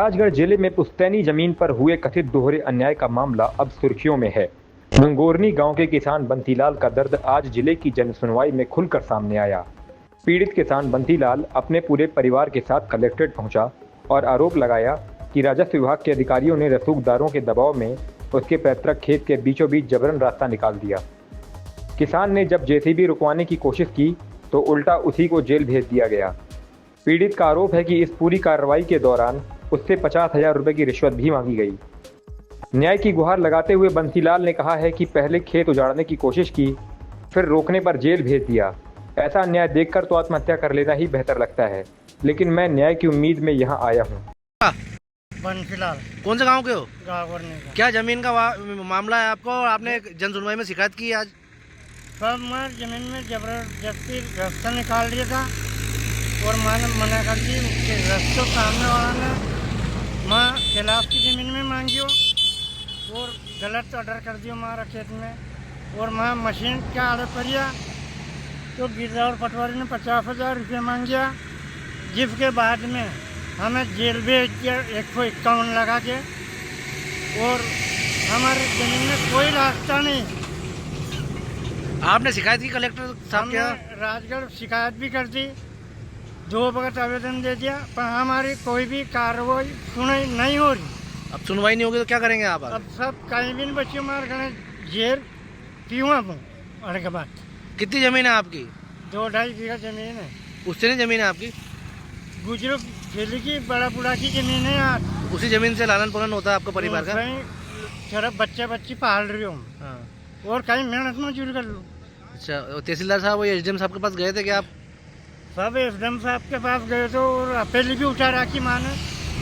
राजगढ़ जिले में पुश्तैनी जमीन पर हुए कथित दोहरे अन्याय का मामला अब सुर्खियों में है। गंगोरनी गांव के किसान बंसीलाल का दर्द आज जिले की जनसुनवाई में खुलकर सामने आया। पीड़ित किसान बंसीलाल अपने पूरे परिवार के साथ कलेक्ट्रेट पहुंचा और आरोप लगाया कि राजस्व विभाग के अधिकारियों ने रसूखदारों के दबाव में उसके पैतृक खेत के बीचों बीच जबरन रास्ता निकाल दिया। किसान ने जब जेसीबी रुकवाने की कोशिश की तो उल्टा उसी को जेल भेज दिया गया। पीड़ित का आरोप है कि इस पूरी कार्रवाई के दौरान उससे 50,000 रुपए की रिश्वत भी मांगी गई। न्याय की गुहार लगाते हुए बंसीलाल ने कहा है कि पहले खेत उजाड़ने की कोशिश की, फिर रोकने पर जेल भेज दिया। ऐसा अन्याय देखकर तो आत्महत्या कर लेना ही बेहतर लगता है, लेकिन मैं न्याय की उम्मीद में यहाँ आया हूँ। बंसीलाल। कौन से गांव के हो? गंगोरनी का। क्या जमीन का मामला है आपको और आपने जन सुनवाई में शिकायत की आज? सब मैं जमीन में जबरदस्ती रास्ता निकाल दिया था और मैंने मना कर दी। उसके रास्तों सामने वाला ने माँ खिलाफ की ज़मीन में मांगी और गलत ऑर्डर कर दिया हमारा खेत में। और मैं मशीन का ऑर्डर करिया तो गिरदावर पटवारी ने 50,000 रुपये मांगिया, जिसके बाद में हमें जेल भेज दिया 151 लगा के। और हमारे ज़मीन में कोई रास्ता नहीं। आपने शिकायत की कलेक्टर साहब के? राजगढ़ शिकायत भी कर दी, 2 वक्त आवेदन दे दिया, पर हमारी कोई भी कार्रवाई सुनाई नहीं हो रही। अब सुनवाई नहीं होगी तो क्या करेंगे आप? अब सब कहीं भी नहीं बच्चे मार गए जेल क्यों अब अरे के बाद। कितनी जमीन है आपकी? 2-2.5 बीघा जमीन है। उससे नहीं जमीन है आपकी? गुजरो खेली की बड़ा बुढ़ा की जमीन है यार। उसी जमीन से लालन पालन होता है आपका परिवार का? सिर्फ बच्चे पाल रही हूँ और कहीं मेहनत मजदूरी कर लूँ। अच्छा, तहसीलदार साहब और एसडीएम साहब के पास गए थे क्या आप? सब एसडीएम साहब के पास गए थे और अपील भी उतारा कि माने,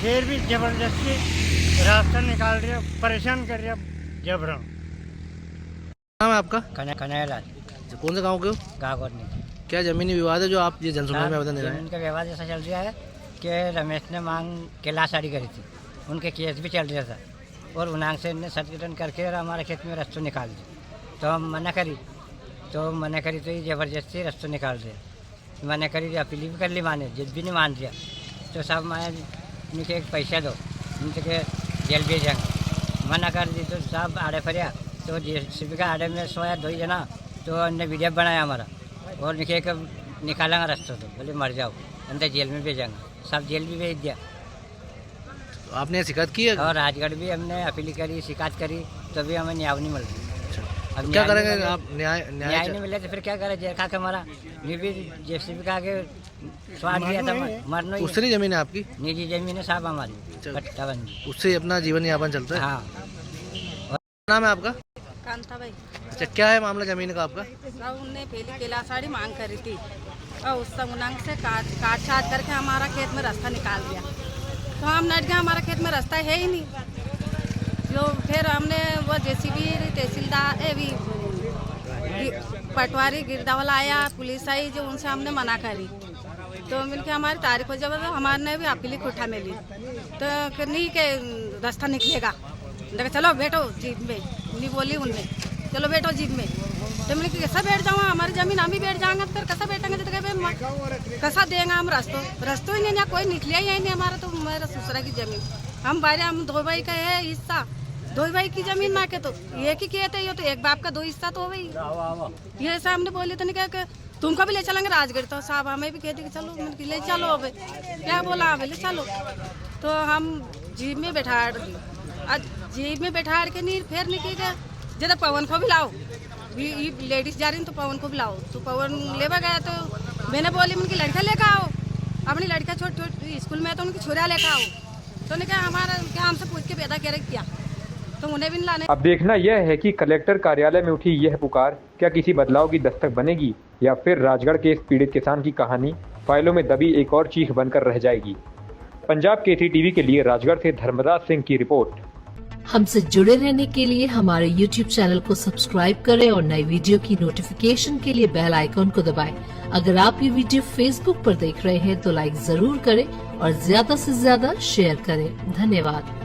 फिर भी जबरदस्ती रास्ता निकाल रही है, परेशान कर रही है जबरन। नाम है आपका? कन्हैयालाल। कौन से गाँव के हो? गंगोरनी। क्या जमीनी विवाद है जो आप ये जनसुनवाई में आवेदन दे रहे हैं? जमीन का विवाद ऐसा चल रहा है कि रमेश ने मांग के लाशाड़ी करी थी, उनके केस भी चल रहा था और उनांग से इन्हें सत्याग्रहण करके और हमारे खेत में रास्ता निकाल दी। तो हम मना करी तो ये ज़बरदस्ती रास्ता निकाल दिया। मैंने करी, अपील भी कर ली, माने जिद भी नहीं मान दिया। तो सब मैं उनके एक पैसा दो, उनके जेल भेजेंगे। मना कर दी तो सब आड़े फरिया तो जेसीबी का आड़े में सोया 2 जना, तो उनने वीडियो बनाया हमारा और लिखे कि निकालेंगे रास्ता, तो बोले मर जाओ, अंदर जेल में भेजेंगे। सब जेल भी भेज दिया। तो आपने शिकायत की है? और राजगढ़ भी हमने अपील करी, शिकायत करी, तो भी हमें न्याय नहीं मिल रही। अब क्या करेंगे आप? न्याय नहीं मिले तो फिर क्या करें? जेल खा के हमारा भी जेसीबी खा के स्वाद लिया था, मरना ही। उससे नहीं जमीन है आपकी? निजी जमीन है साहब हमारी, उससे अपना जीवन यापन चलता है। हाँ। नाम है आपका? कांता भाई। अच्छा, क्या है मामला जमीन का आपका? उनने पहले केला साड़ी मांग करी थी और उस उनंग से काट छाट करके हमारा खेत में रास्ता निकाल दिया। तो हम नट गए, हमारा खेत में रास्ता है ही नहीं। जो फिर हमने वो जेसीबी तहसीलदार भी पटवारी गिरदावला आया, पुलिस आई, जो उनसे हमने मना करी। तो मिलके हमारी तारीख हो जब हमारे भी अपीली कोठा में ली तो नहीं के रास्ता निकलेगा। देखा चलो बैठो जीप में, नहीं बोली उनने, चलो बैठो जीप में। तो मैंने कैसा बैठ जाऊँ? हमारी जमीन हम ही बैठ जाएंगे, फिर कैसा बैठेंगे? तो कैसा देंगे हम रास्तों ही नहीं, कोई निकलिया ही नहीं हमारा। तो मेरा ससुरा की जमीन, हम बारे हम 2 भाई का है हिस्सा, 2 भाई की जमीन ना के तो एक ही किए थे, ये तो एक बाप का 2 हिस्सा तो हो गई। ये ऐसा हमने बोले तो नहीं क्या तुमको भी ले चलेंगे राजगढ़? तो साहब हमें भी कहते कि चलो ले चलो। अब क्या बोला? अब ले चलो। तो हम जीप में बैठा दी, जीप में बैठा के नहीं फिर निकल गए। जब पवन को भी लाओ, लेडीज जा रही तो पवन को भी लाओ। तो पवन लेवा गया तो मैंने बोली उनकी लड़का लेकर आओ, अपनी लड़का छोटी स्कूल में तो उनकी छोरा लेकर आओ। तो उन्हें कहा हमारा क्या हमसे पूछ के पैदा किया, तो उन्हें भी लाने। अब देखना यह है कि कलेक्टर कार्यालय में उठी यह पुकार क्या किसी बदलाव की दस्तक बनेगी या फिर राजगढ़ के इस पीड़ित किसान की कहानी फाइलों में दबी एक और चीख बनकर रह जाएगी। पंजाब केसरी टीवी के लिए राजगढ़ से धर्मदास सिंह की रिपोर्ट। हमसे जुड़े रहने के लिए हमारे YouTube चैनल को सब्सक्राइब करें और नई वीडियो की नोटिफिकेशन के लिए बेल आइकॉन को दबाएं। अगर आप ये वीडियो Facebook पर देख रहे हैं तो लाइक जरूर करें और ज्यादा से ज्यादा शेयर करें। धन्यवाद।